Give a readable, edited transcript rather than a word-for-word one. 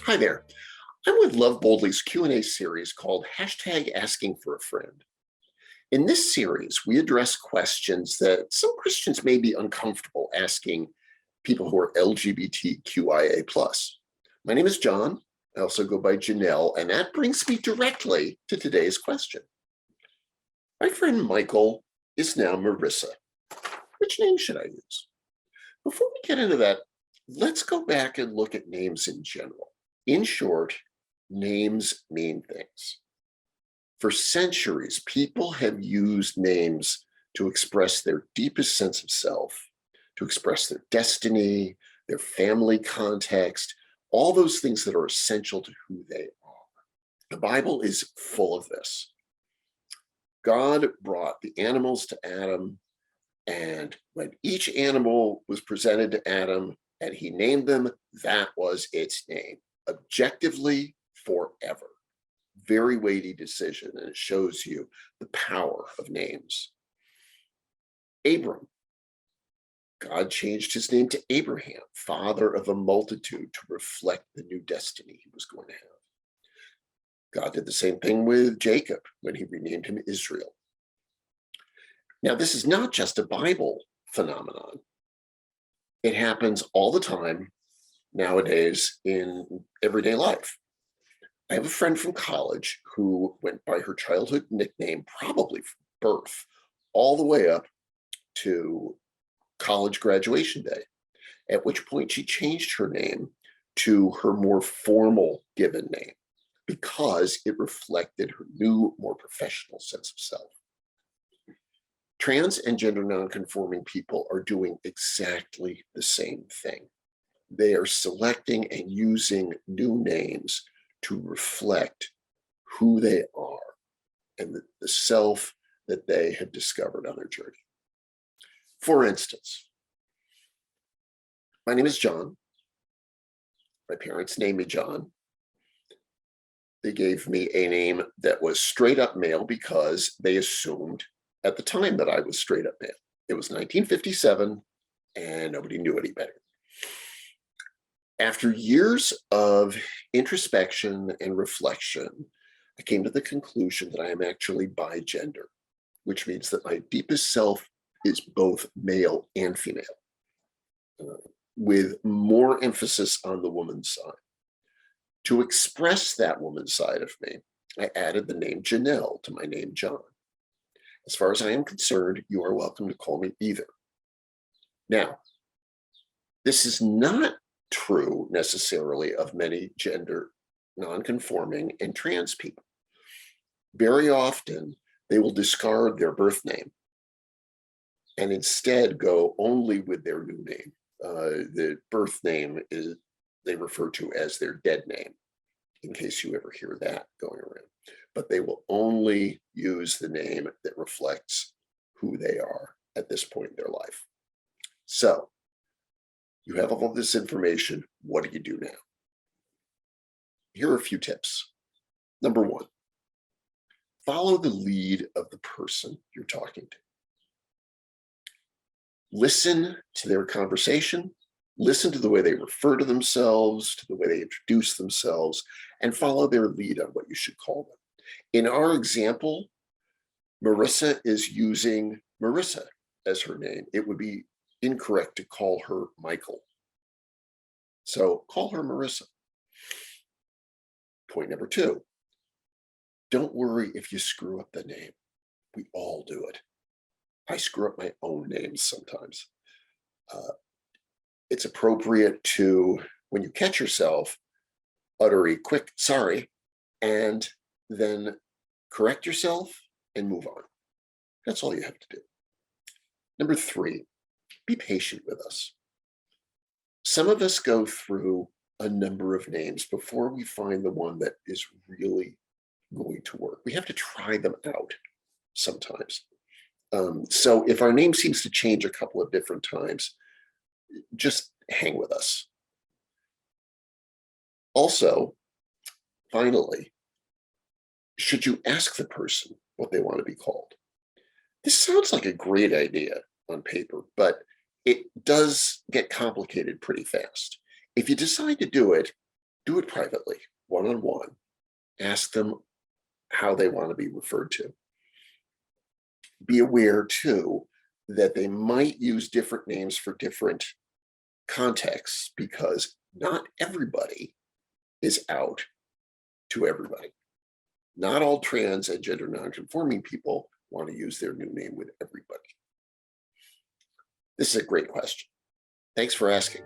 Hi there. I'm with Love Boldly's Q&A series called #Asking for a Friend. In this series, we address questions that some Christians may be uncomfortable asking people who are LGBTQIA+. My name is John. I also go by Janelle, and that brings me directly to today's question. My friend Michael is now Marissa. Which name should I use? Before we get into that, let's go back and look at names in general. In short, names mean things. For centuries, people have used names to express their deepest sense of self, to express their destiny, their family context, all those things that are essential to who they are. The Bible is full of this. God brought the animals to Adam, and when each animal was presented to Adam and he named them, that was its name. Objectively, forever. Very weighty decision, and it shows you the power of names. Abram. God changed his name to Abraham, father of a multitude, to reflect the new destiny he was going to have. God did the same thing with Jacob when he renamed him Israel. Now, this is not just a Bible phenomenon. It happens all the time nowadays in everyday life. I have a friend from college who went by her childhood nickname, probably from birth, all the way up to college graduation day, at which point she changed her name to her more formal given name because it reflected her new, more professional sense of self. Trans and gender nonconforming people are doing exactly the same thing. They are selecting and using new names to reflect who they are and the self that they have discovered on their journey. For instance, my name is John. My parents named me John. They gave me a name that was straight up male because they assumed at the time that I was straight up male. It was 1957 and nobody knew any better. After years of introspection and reflection, I came to the conclusion that I am actually bigender, which means that my deepest self is both male and female, with more emphasis on the woman's side. To express that woman's side of me, I added the name Janelle to my name John. As far as I am concerned, you are welcome to call me either. Now, this is not true necessarily of many gender nonconforming and trans people. Very often, they will discard their birth name and instead go only with their new name. The birth name is they refer to as their dead name, in case you ever hear that going around. But they will only use the name that reflects who they are at this point in their life. So, you have all this information. What do you do now? Here are a few tips. Number one, follow the lead of the person you're talking to. Listen to their conversation. Listen to the way they refer to themselves, to the way they introduce themselves, and follow their lead on what you should call them. In our example, Marissa is using Marissa as her name. It would be incorrect to call her Michael. So call her Marissa. Point number two, don't worry if you screw up the name. We all do it. I screw up my own names sometimes. It's appropriate to, when you catch yourself, utter a quick sorry and then correct yourself and move on. That's all you have to do. Number three, be patient with us. Some of us go through a number of names before we find the one that is really going to work. We have to try them out sometimes. So if our name seems to change a couple of different times, just hang with us. Also, finally, should you ask the person what they want to be called? This sounds like a great idea on paper, but it does get complicated pretty fast. If you decide to do it, Do it privately, one-on-one. Ask them how they want to be referred to. Be aware too that they might use different names for different contexts because not everybody is out to everybody. Not all trans and gender nonconforming people want to use their new name with everybody. This is a great question. Thanks for asking.